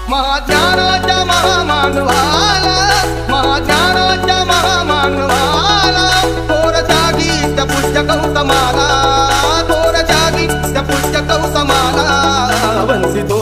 महाज्ञानाच्या महामानवाला, महाज्ञानाच्या महामानवाला, थोर जागीत पूज्य गौतमाला, थोर जागीत पूज्य गौतमाला वंदितो